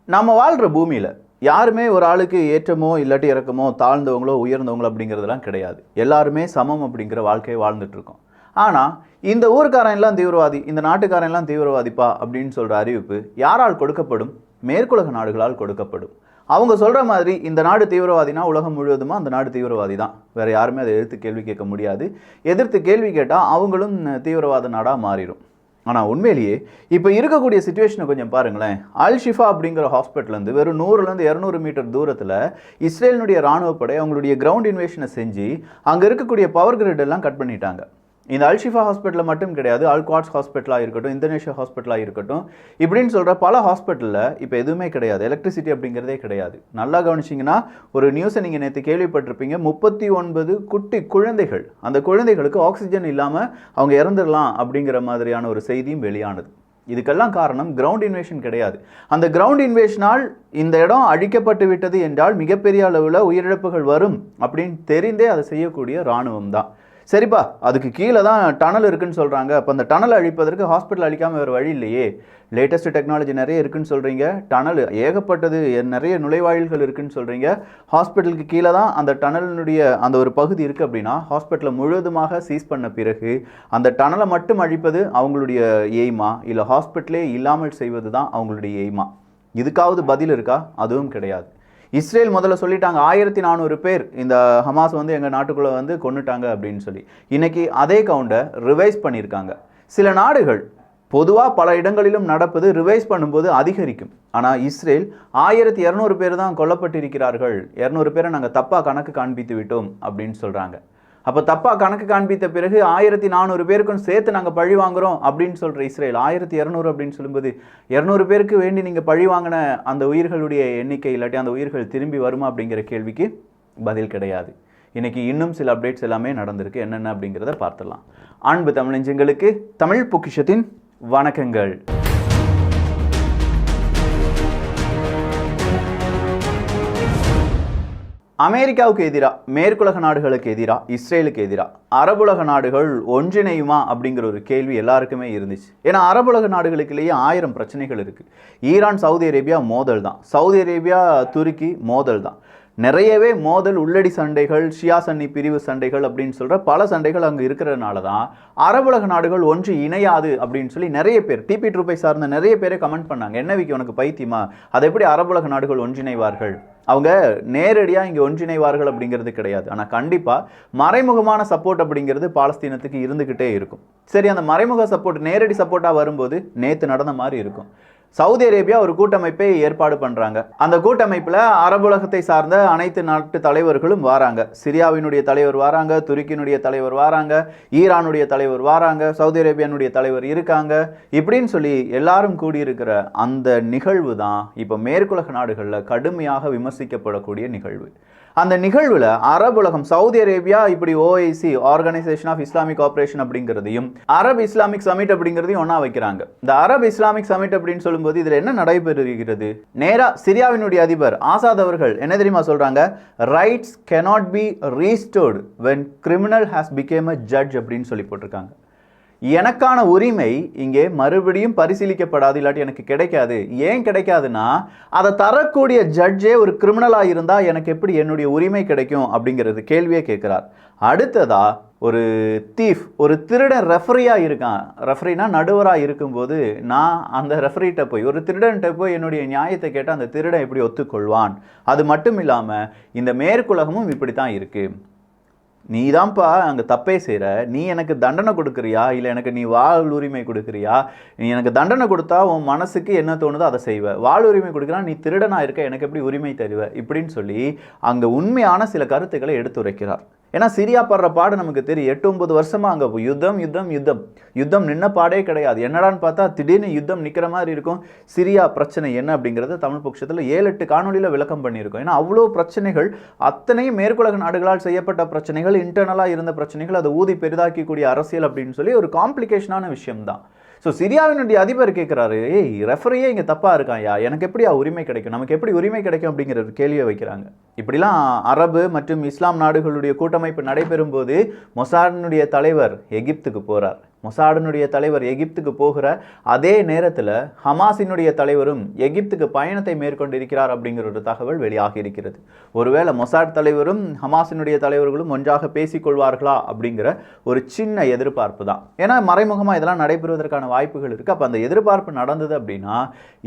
நம்ம வாழ்கிற பூமியில் யாருமே ஒரு ஆளுக்கு ஏற்றமோ இல்லாட்டி இறக்கமோ தாழ்ந்தவங்களோ உயர்ந்தவங்களோ அப்படிங்கிறதுலாம் கிடையாது. எல்லாருமே சமம் அப்படிங்கிற வாழ்க்கையை வாழ்ந்துட்டுருக்கோம். ஆனால் இந்த ஊருக்காரன் எல்லாம் தீவிரவாதி, இந்த நாட்டுக்காரன் எல்லாம் தீவிரவாதிப்பா அப்படின்னு சொல்கிற அறிவிப்பு யாரால் கொடுக்கப்படும்? மேற்குலக நாடுகளால் கொடுக்கப்படும். அவங்க சொல்கிற மாதிரி இந்த நாடு தீவிரவாதினா உலகம் முழுவதுமா அந்த நாடு தீவிரவாதி தான். வேறு யாருமே அதை எதிர்த்து கேள்வி கேட்க முடியாது. எதிர்த்து கேள்வி கேட்டால் அவங்களும் தீவிரவாத நாடாக மாறிடும். ஆனால் உண்மையிலேயே இப்போ இருக்கக்கூடிய சிச்சுவேஷனை கொஞ்சம் பாருங்களேன். அல் ஷிஃபா அப்படிங்கிற ஹாஸ்பிட்டல்லேருந்து வெறும் 100லேருந்து 200 மீட்டர் தூரத்தில் இஸ்ரேலினுடைய இராணுவப்படை அவங்களுடைய கிரவுண்ட் இன்வேஷனை செஞ்சு அங்கே இருக்கக்கூடிய பவர் கிரிட் எல்லாம் கட் பண்ணிட்டாங்க. இந்த அல் ஷிஃபா ஹாஸ்பிட்டலில் மட்டும் கிடையாது, அல் குவாட்ஸ் ஹாஸ்பிட்டலாக இருக்கட்டும், இந்தோனேஷியா ஹாஸ்பிட்டலாக இருக்கட்டும், இப்படின்னு சொல்கிற பல ஹாஸ்பிட்டலில் இப்போ எதுவுமே கிடையாது. எலக்ட்ரிசிட்டி அப்படிங்கிறதே கிடையாது. நல்லா கவனிச்சிங்கன்னா ஒரு நியூஸை நீங்கள் நேற்று கேள்விப்பட்டிருப்பீங்க. 39 குட்டி குழந்தைகள், அந்த குழந்தைகளுக்கு ஆக்சிஜன் இல்லாமல் அவங்க இறந்துடலாம் அப்படிங்கிற மாதிரியான ஒரு செய்தியும் வெளியானது. இதுக்கெல்லாம் காரணம் கிரவுண்ட் இன்வேஷன் கிடையாது. அந்த கிரவுண்ட் இன்வேஷனால் இந்த இடம் அழிக்கப்பட்டு விட்டது என்றால் மிகப்பெரிய அளவில் உயிரிழப்புகள் வரும் அப்படின்னு தெரிந்தே அதை செய்யக்கூடிய இராணுவம் தான். சரிப்பா, அதுக்கு கீழே தான் டனல் இருக்குன்னு சொல்கிறாங்க. அப்போ அந்த டனல் அழிப்பதற்கு ஹாஸ்பிட்டல் அழிக்காமல் வேறு வழி இல்லையே. லேட்டஸ்ட் டெக்னாலஜி நிறைய இருக்குன்னு சொல்கிறீங்க, டனல் ஏகப்பட்டது நிறைய நுழைவாயில்கள் இருக்குன்னு சொல்கிறீங்க. ஹாஸ்பிட்டலுக்கு கீழே தான் அந்த டனலினுடைய அந்த ஒரு பகுதி இருக்குது அப்படின்னா ஹாஸ்பிட்டலை முழுவதுமாக சீஸ் பண்ண பிறகு அந்த டனலை மட்டும் அழிப்பது அவங்களுடைய எய்மா, இல்லை ஹாஸ்பிட்டலே இல்லாமல் செய்வது தான் அவங்களுடைய எய்மா? இதுக்காவது பதில் இருக்கா? அதுவும் கிடையாது. இஸ்ரேல் முதல்ல சொல்லிட்டாங்க 1400 பேர் இந்த ஹமாஸ் எங்கள் நாட்டுக்குள்ளே கொன்னுட்டாங்க அப்படின்னு சொல்லி. இன்றைக்கி அதே கவுண்டை ரிவைஸ் பண்ணியிருக்காங்க. சில நாடுகள் பொதுவாக பல இடங்களிலும் நடப்பது ரிவைஸ் பண்ணும்போது அதிகரிக்கும். ஆனால் இஸ்ரேல் 1200 பேர் தான் கொல்லப்பட்டிருக்கிறார்கள், 200 பேரை நாங்கள் தப்பாக கணக்கு காண்பித்து விட்டோம் அப்படின்னு சொல்கிறாங்க. அப்போ தப்பாக கணக்கு காண்பித்த பிறகு 1400 பேருக்கும் சேர்த்து நாங்கள் பழி வாங்குகிறோம் அப்படின்னு சொல்கிற இஸ்ரேல் 1200 அப்படின்னு சொல்லும்போது 200 பேருக்கு வேண்டி நீங்கள் பழி வாங்கின அந்த உயிர்களுடைய எண்ணிக்கை இல்லாட்டி அந்த உயிர்கள் திரும்பி வருமா அப்படிங்கிற கேள்விக்கு பதில் கிடையாது. இன்றைக்கி இன்னும் சில அப்டேட்ஸ் எல்லாமே நடந்திருக்கு. என்னென்ன அப்படிங்கிறத பார்த்துடலாம். அன்பு தமிழஞ்சங்களுக்கு தமிழ் பொக்கிஷத்தின் வணக்கங்கள். அமெரிக்காவுக்கு எதிராக, மேற்குலக நாடுகளுக்கு எதிராக, இஸ்ரேலுக்கு எதிராக அரபுலக நாடுகள் ஒன்றிணையுமா அப்படிங்கிற ஒரு கேள்வி எல்லாருக்குமே இருந்துச்சு. ஏன்னா அரபுலக நாடுகளுக்குள்ளேயே 1000 பிரச்சனைகள் இருக்குது. ஈரான் சவுதி அரேபியா மோதல் தான், சவுதி அரேபியா துருக்கி மோதல் தான், நிறையவே மோதல், உள்ளடி சண்டைகள், ஷியா சன்னி பிரிவு சண்டைகள் அப்படின்னு சொல்கிற பல சண்டைகள் அங்கே இருக்கிறதுனால தான் அரபுலக நாடுகள் ஒன்று இணையாது அப்படின்னு சொல்லி நிறைய பேர் டிபி ட்ரூப்பை சார்ந்த நிறைய பேரை கமெண்ட் பண்ணாங்க. என்ன விக்கி உனக்கு பைத்தியமா, அதை எப்படி அரபுலக நாடுகள் ஒன்றிணைவார்கள்? அவங்க நேரடியாக இங்கே ஒன்றிணைவார்கள் அப்படிங்கிறது கிடையாது. ஆனால் கண்டிப்பாக மறைமுகமான சப்போர்ட் அப்படிங்கிறது பாலஸ்தீனத்துக்கு இருந்துக்கிட்டே இருக்கும். சரி, அந்த மறைமுக சப்போர்ட் நேரடி சப்போர்ட்டாக வரும்போது நேற்று நடந்த மாதிரி இருக்கும். சவுதி அரேபியா ஒரு கூட்டமைப்பை ஏற்பாடு பண்ணுறாங்க. அந்த கூட்டமைப்பில் அரபுலகத்தை சார்ந்த அனைத்து நாட்டு தலைவர்களும் வராங்க. சிரியாவினுடைய தலைவர் வராங்க, துருக்கியினுடைய தலைவர் வராங்க, ஈரானுடைய தலைவர் வராங்க, சவுதி அரேபியானுடைய தலைவர் இருக்காங்க. இப்படின்னு சொல்லி எல்லாரும் கூடியிருக்கிற அந்த நிகழ்வு தான் இப்போ மேற்குலக நாடுகளில் கடுமையாக விமர்சிக்கப்படக்கூடிய நிகழ்வு. அந்த நிகழ்வில் அரபுலகம், சவுதி அரேபியா இப்படி OIC, organisation of Islamic operation அப்படிங்கிறதையும் அரப் இஸ்லாமிக் சமிட் அப்படிங்கிறதையும் ஒன்றா வைக்கிறாங்க. இந்த அரப் இஸ்லாமிக் சமிட் அப்படின்னு சொல்லும்போது இதில் என்ன நடைபெறுகிறது? நேராக சிரியாவினுடைய அதிபர் ஆசாத் அவர்கள் என்ன தெரியுமா சொல்கிறாங்க? Rights cannot be restored when criminal has become a judge அப்படின்னு சொல்லி போட்டிருக்காங்க. எனக்கான உரிமை இங்கே மறுபடியும் பரிசீலிக்கப்படாது, இல்லாட்டி எனக்கு கிடைக்காது. ஏன் கிடைக்காதுன்னா, அதை தரக்கூடிய ஜட்ஜே ஒரு கிரிமினலாக இருந்தால் எனக்கு எப்படி என்னுடைய உரிமை கிடைக்கும் அப்படிங்கிறது கேள்வியே கேட்குறார். அடுத்ததா ஒரு தீஃப், ஒரு திருடன் ரெஃபரியாக இருக்கான். ரெஃபரினா நடுவராக இருக்கும்போது நான் அந்த ரெஃபரிகிட்ட போய், ஒரு திருடன்கிட்ட போய் என்னுடைய நியாயத்தை கேட்டால் அந்த திருடன் எப்படி ஒத்துக்கொள்வான்? அது மட்டும் இல்லாமல் இந்த மேற்குலகமும் இப்படி தான் இருக்குது. நீ தான்ப்பா அங்கே தப்பே செய்கிற, நீ எனக்கு தண்டனை கொடுக்குறியா, இல்லை எனக்கு நீ வாழ் உரிமை கொடுக்குறியா? நீ எனக்கு தண்டனை கொடுத்தா உன் மனசுக்கு என்ன தோணுதோ அதை செய்வ. வாழ் உரிமை கொடுக்குறா, நீ திருடனாக இருக்க, எனக்கு எப்படி உரிமை தருவ? இப்படின்னு சொல்லி அங்கே உண்மையான சில கருத்துக்களை எடுத்துரைக்கிறார். ஏன்னா சிரியா படுற பாடு நமக்கு தெரியும். 8-9 வருஷமாக அங்கே யுத்தம் யுத்தம் யுத்தம் யுத்தம் நின்ன பாடே கிடையாது. என்னடான்னு பார்த்தா திடீர்னு யுத்தம் நிற்கிற மாதிரி இருக்கும். சிரியா பிரச்சனை என்ன அப்படிங்கிறத தமிழ் பட்சத்தில் 7-8 காணொலியில் விளக்கம் பண்ணியிருக்கோம். ஏன்னா அவ்வளோ பிரச்சனைகள், அத்தனையும் மேற்குலக நாடுகளால் செய்யப்பட்ட பிரச்சனைகள், இன்டர்னலாக இருந்த பிரச்சனைகள், அதை ஊதி பெரிதாக்கக்கூடிய அரசியல் அப்படின்னு சொல்லி ஒரு காம்ப்ளிகேஷனான விஷயம்தான். ஸோ சிரியாவினுடைய அதிபர் கேட்குறாரு, ஏய் ரெஃபரியே இங்கே தப்பாக இருக்காயா, எனக்கு எப்படி உரிமை கிடைக்கும், நமக்கு எப்படி உரிமை கிடைக்கும் அப்படிங்கிற ஒரு கேள்வியை வைக்கிறாங்க. இப்படிலாம் அரபு மற்றும் இஸ்லாம் நாடுகளுடைய கூட்டமைப்பு நடைபெறும் போது மொசாடினுடைய தலைவர் எகிப்துக்கு போகிறார். மொசாடினுடைய தலைவர் எகிப்துக்கு போகிற அதே நேரத்தில் ஹமாஸினுடைய தலைவரும் எகிப்துக்கு பயணத்தை மேற்கொண்டிருக்கிறார் அப்படிங்கிற ஒரு தகவல் வெளியாகி இருக்கிறது. ஒருவேளை மொசாட் தலைவரும் ஹமாஸினுடைய தலைவர்களும் ஒன்றாக பேசிக்கொள்வார்களா அப்படிங்கிற ஒரு சின்ன எதிர்பார்ப்பு தான். ஏன்னா மறைமுகமாக இதெல்லாம் நடைபெறுவதற்கான வாய்ப்புகள் இருக்குது. அப்போ அந்த எதிர்பார்ப்பு நடந்தது அப்படின்னா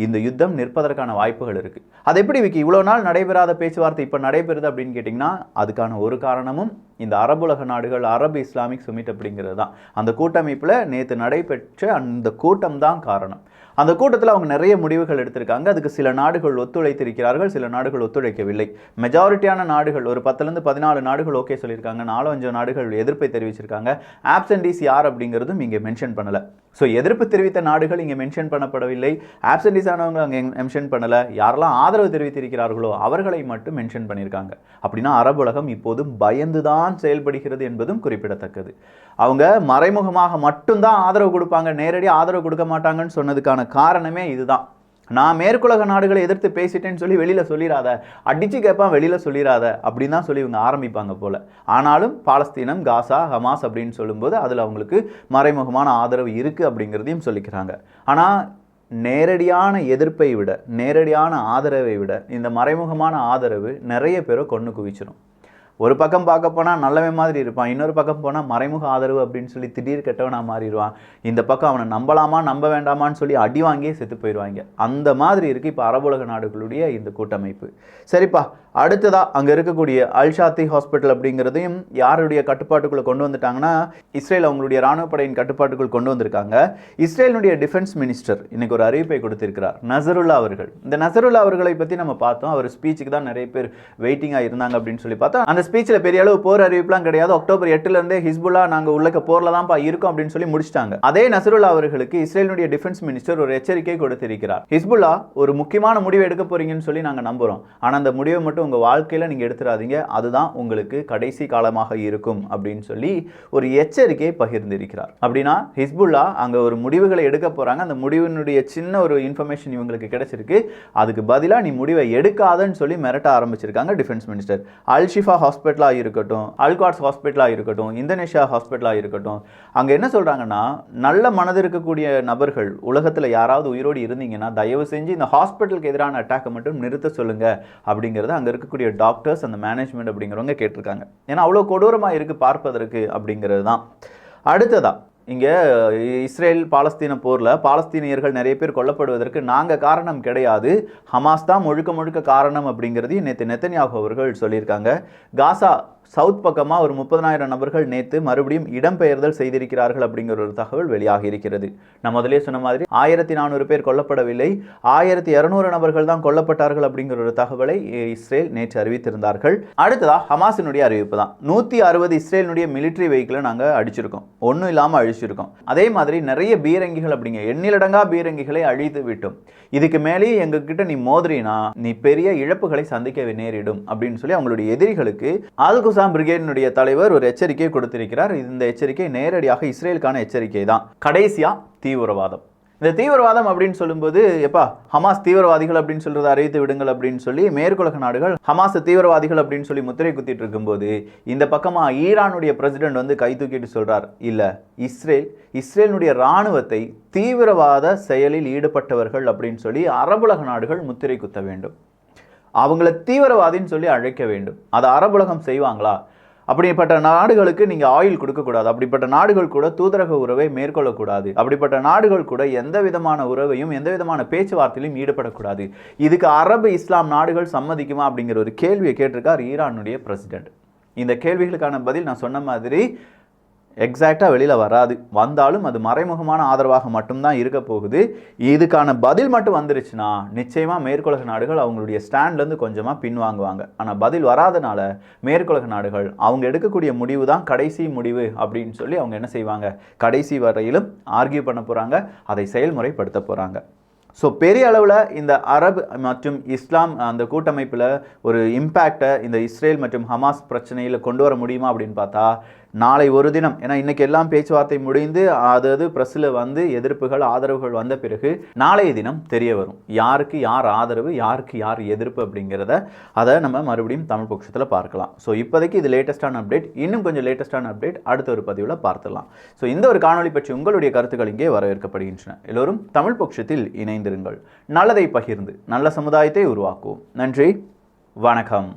இந்த யுத்தம் நிற்பதற்கான வாய்ப்புகள் இருக்குது. அது எப்படி விக்கி இவ்வளோ நாள் நடைபெறாத பேச்சுவார்த்தை இப்போ நடைபெறுது அப்படின்னு கேட்டிங்கன்னா அதுக்கான ஒரு காரணமும் இந்த அரபுலக நாடுகள் அரபு இஸ்லாமிக் சுமிட் அப்படிங்கிறது தான். அந்த கூட்டமைப்பில் நேற்று நடைபெற்ற அந்த கூட்டம் தான் காரணம். அந்த கூட்டத்தில் அவங்க நிறைய முடிவுகள் எடுத்திருக்காங்க. அதுக்கு சில நாடுகள் ஒத்துழைத்திருக்கிறார்கள், சில நாடுகள் ஒத்துழைக்கவில்லை. மெஜாரிட்டியான நாடுகள் ஒரு 10லேருந்து 14 நாடுகள் ஓகே சொல்லியிருக்காங்க, 4-5 நாடுகள் எதிர்ப்பை தெரிவிச்சிருக்காங்க. ஆப்சன்டீஸ் யார் அப்படிங்கிறதும் இங்கே மென்ஷன் பண்ணலை. ஸோ எதிர்ப்பு தெரிவித்த நாடுகள் இங்கே மென்ஷன் பண்ணப்படவில்லை, ஆப்சன்டீஸ் ஆனவங்க அங்கே மென்ஷன் பண்ணலை. யாரெல்லாம் ஆதரவு தெரிவித்திருக்கிறார்களோ அவர்களை மட்டும் மென்ஷன் பண்ணியிருக்காங்க. அப்படின்னா அரபு உலகம் இப்போது பயந்துதான் செயல்படுகிறது என்பதும் குறிப்பிடத்தக்கது. அவங்க மறைமுகமாக மட்டும்தான் ஆதரவு கொடுப்பாங்க, நேரடியாக ஆதரவு கொடுக்க மாட்டாங்கன்னு சொன்னதுக்கான காரணமே இதுதான். நான் மேற்குலக நாடுகளை எதிர்த்து பேசிட்டேன்னு சொல்லி வெளியில் சொல்லிடாத, அடித்து கேட்பான் வெளியில் சொல்லிடாத அப்படின்னு தான் சொல்லி இவங்க ஆரம்பிப்பாங்க போல். ஆனாலும் பாலஸ்தீனம், காசா, ஹமாஸ் அப்படின்னு சொல்லும்போது அதில் அவங்களுக்கு மறைமுகமான ஆதரவு இருக்குது அப்படிங்கிறதையும் சொல்லிக்கிறாங்க. ஆனால் நேரடியான எதிர்ப்பை விட, நேரடியான ஆதரவை விட இந்த மறைமுகமான ஆதரவு நிறைய பேரை கொண்டு குவிச்சிடும். ஒரு பக்கம் பார்க்க போனால் நல்லவன் மாதிரி இருப்பான், இன்னொரு பக்கம் போனால் மறைமுக ஆதரவு அப்படின்னு சொல்லி திடீர் கெட்டவனாக மாறிடுவான். இந்த பக்கம் அவனை நம்பலாமா நம்ப வேண்டாமான்னு சொல்லி அடி வாங்கியே செத்து போயிடுவாங்க. அந்த மாதிரி இருக்குது இப்போ அரபுலக நாடுகளுடைய இந்த கூட்டமைப்பு. சரிப்பா, அடுத்ததாக அங்கே இருக்கக்கூடிய அல்ஷாத்தி ஹாஸ்பிட்டல் அப்படிங்கிறதையும் யாருடைய கட்டுப்பாட்டுக்குள்ளே கொண்டு வந்துட்டாங்கன்னா இஸ்ரேல் அவங்களுடைய இராணுவ படையின் கட்டுப்பாட்டுக்குள் கொண்டு வந்திருக்காங்க. இஸ்ரேலினுடைய டிஃபென்ஸ் மினிஸ்டர் இன்னைக்கு ஒரு அறிவிப்பை கொடுத்திருக்கிறார், நசருல்லா அவர்கள். இந்த நசருல்லா அவர்களை பற்றி நம்ம பார்த்தோம். அவர் ஸ்பீச்சுக்கு தான் நிறைய பேர் வெயிட்டிங்காக இருந்தாங்க அப்படின்னு சொல்லி பார்த்தோம். அந்த ஸ்பீச்சில் பெரிய அளவு போர் அறிவிப்புலாம் கிடையாது. அக்டோபர் 8 ஹிஸ்புல்லா நாங்கள் உள்ளக்க போரில் தான்ப்பா இருக்கோம் அப்படின்னு சொல்லி முடிச்சிட்டாங்க. அதே நசருல்லா அவர்களுக்கு இஸ்ரேலினுடைய டிஃபென்ஸ் மினிஸ்டர் ஒரு எச்சரிக்கை கொடுத்திருக்கிறார். ஹிஸ்புல்லா ஒரு முக்கியமான முடிவு எடுக்க போறீங்கன்னு சொல்லி நாங்கள் நம்புகிறோம், ஆனால் அந்த முடிவை மட்டும் உங்கள் வாழ்க்கையில் நீங்கள் எடுத்துடாதீங்க, அதுதான் உங்களுக்கு கடைசி காலமாக இருக்கும் அப்படின்னு சொல்லி ஒரு எச்சரிக்கையை பகிர்ந்திருக்கிறார். அப்படின்னா ஹிஸ்புல்லா அங்கே ஒரு முடிவுகளை எடுக்க போகிறாங்க, அந்த முடிவினுடைய சின்ன ஒரு இன்ஃபர்மேஷன் இவங்களுக்கு கிடைச்சிருக்கு. அதுக்கு பதிலாக நீ முடிவை எடுக்காதன்னு சொல்லி மிரட்ட ஆரம்பிச்சிருக்காங்க டிஃபென்ஸ் மினிஸ்டர். அல்ஷிஃபா ஹாஸ்பிட்டலாக இருக்கட்டும், அல்காட்ஸ் ஹாஸ்பிட்டலாக இருக்கட்டும், இந்தோனேஷியா ஹாஸ்பிட்டலாக இருக்கட்டும், அங்கே என்ன சொல்கிறாங்கன்னா நல்ல மனது இருக்கக்கூடிய நபர்கள் உலகத்தில் யாராவது உயிரோடு இருந்தீங்கன்னா தயவு செஞ்சு இந்த ஹாஸ்பிட்டலுக்கு எதிரான அட்டாக்கை மட்டும் நிறுத்த சொல்லுங்க அப்படிங்கிறது அங்கே இருக்கக்கூடிய டாக்டர்ஸ், அந்த மேனேஜ்மெண்ட் அப்படிங்கிறவங்க கேட்டிருக்காங்க. ஏன்னா அவ்வளோ கொடூரமாக இருக்குது பார்ப்பதற்கு அப்படிங்கிறது தான். அடுத்ததா இங்கே இஸ்ரேல் பாலஸ்தீன போரில் பாலஸ்தீனியர்கள் நிறைய பேர் கொல்லப்படுவதற்கு நாங்கள் காரணம் கிடையாது, ஹமாஸ் தான் முழுக்க முழுக்க காரணம் அப்படிங்கிறதையும் நேற்று நெத்தன்யாகு அவர்கள் சொல்லியிருக்காங்க. காசா சவுத் பக்கமாக ஒரு 30,000 நபர்கள் நேற்று மறுபடியும் இடம்பெயர்தல் செய்திருக்கிறார்கள் அப்படிங்கிற ஒரு தகவல் வெளியாகி இருக்கிறது. நான் முதலே சொன்ன மாதிரி 1400 பேர் கொல்லப்படவில்லை, 1200 நபர்கள் தான் கொல்லப்பட்டார்கள் அப்படிங்கிற ஒரு தகவலை இஸ்ரேல் நேற்று அறிவித்திருந்தார்கள். அடுத்ததா ஹமாஸினுடைய அறிவிப்பு தான். 160 இஸ்ரேலினுடைய மிலிட்ரி வெஹிக்கிளை நாங்கள் அடிச்சிருக்கோம், ஒன்றும் இல்லாமல் அழிச்சிருக்கோம். அதே மாதிரி நிறைய பீரங்கிகள் அப்படிங்க எண்ணிலடங்கா பீரங்கிகளை அழித்து விட்டோம். இதுக்கு மேலேயே எங்ககிட்ட நீ மோதிரினா நீ பெரிய இழப்புகளை சந்திக்க நேரிடும் அப்படின்னு சொல்லி அவங்களுடைய எதிரிகளுக்கு பிரிகேடினுடைய தலைவர் ஒரு எச்சரிக்கை கொடுத்திருக்கிறார். இந்த எச்சரிக்கை நேரடியாக இஸ்ரேலுக்கான எச்சரிக்கை தான். கடைசியா தீவிரவாதம். இந்த தீவிரவாதம் அப்படின்னு சொல்லும்போது எப்பா ஹமாஸ் தீவிரவாதிகள் அப்படின்னு சொல்றதை அறிவித்து விடுங்கள் அப்படின்னு சொல்லி மேற்குலக நாடுகள் ஹமாஸ் தீவிரவாதிகள் அப்படின்னு சொல்லி முத்திரை குத்திட்டு இருக்கும்போது இந்த பக்கமா ஈரானுடைய பிரசிடென்ட் வந்து கை தூக்கிட்டு சொல்றார், இல்ல இஸ்ரேலுடைய இராணுவத்தை தீவிரவாத செயலில் ஈடுபட்டவர்கள் அப்படின்னு சொல்லி அரபுலக நாடுகள் முத்திரை குத்த வேண்டும், அவங்கள தீவிரவாதின்னு சொல்லி அழைக்க வேண்டும். அதை அரபுலகம் செய்வாங்களா? அப்படிப்பட்ட நாடுகளுக்கு நீங்கள் ஆயில் கொடுக்கக்கூடாது, அப்படிப்பட்ட நாடுகள் கூட தூதரக உறவை மேற்கொள்ளக்கூடாது, அப்படிப்பட்ட நாடுகள் கூட எந்த விதமான உறவையும் எந்த விதமான பேச்சுவார்த்தையிலும் ஈடுபடக்கூடாது. இதுக்கு அரபு இஸ்லாம் நாடுகள் சம்மதிக்குமா அப்படிங்கிற ஒரு கேள்வியை கேட்டிருக்கார் ஈரானுடைய பிரசிடென்ட். இந்த கேள்விகளுக்கான பதில் நான் சொன்ன மாதிரி எக்ஸாக்டாக வெளியில் வராது, வந்தாலும் அது மறைமுகமான ஆதரவாக மட்டும்தான் இருக்க போகுது. இதுக்கான பதில் மட்டும் வந்துருச்சுன்னா நிச்சயமாக மேற்குலக நாடுகள் அவங்களுடைய ஸ்டாண்ட்லேருந்து கொஞ்சமாக பின்வாங்குவாங்க. ஆனால் பதில் வராதனால மேற்குலக நாடுகள் அவங்க எடுக்கக்கூடிய முடிவு தான் கடைசி முடிவு அப்படின்னு சொல்லி அவங்க என்ன செய்வாங்க, கடைசி வரையிலும் ஆர்கியூ பண்ண போகிறாங்க, அதை செயல்முறைப்படுத்த போகிறாங்க. ஸோ பெரிய அளவில் இந்த அரபு மற்றும் இஸ்லாம் அந்த கூட்டமைப்பில் ஒரு இம்பேக்டை இந்த இஸ்ரேல் மற்றும் ஹமாஸ் பிரச்சனையில் கொண்டு வர முடியுமா அப்படின்னு பார்த்தா நாளை ஒரு தினம், ஏன்னா இன்னைக்கு எல்லாம் பேச்சுவார்த்தை முடிந்து அது பிரஸ்ல வந்து எதிர்ப்புகள் ஆதரவுகள் வந்த பிறகு நாளைய தினம் தெரிய வரும் யாருக்கு யார் ஆதரவு, யாருக்கு யார் எதிர்ப்பு அப்படிங்கிறத. அதை நம்ம மறுபடியும் தமிழ் பொக்கிஷத்தில் பார்க்கலாம். ஸோ இப்போதைக்கு இது லேட்டஸ்டான அப்டேட். இன்னும் கொஞ்சம் லேட்டஸ்டான அப்டேட் அடுத்த ஒரு பதிவில் பார்த்துடலாம். ஸோ இந்த ஒரு காணொலி பற்றி உங்களுடைய கருத்துக்கள் இங்கே வரவேற்கப்படுகின்றன. எல்லோரும் தமிழ் பொக்கிஷத்தில் இணைந்திருங்கள். நல்லதை பகிர்ந்து நல்ல சமுதாயத்தை உருவாக்குவோம். நன்றி, வணக்கம்.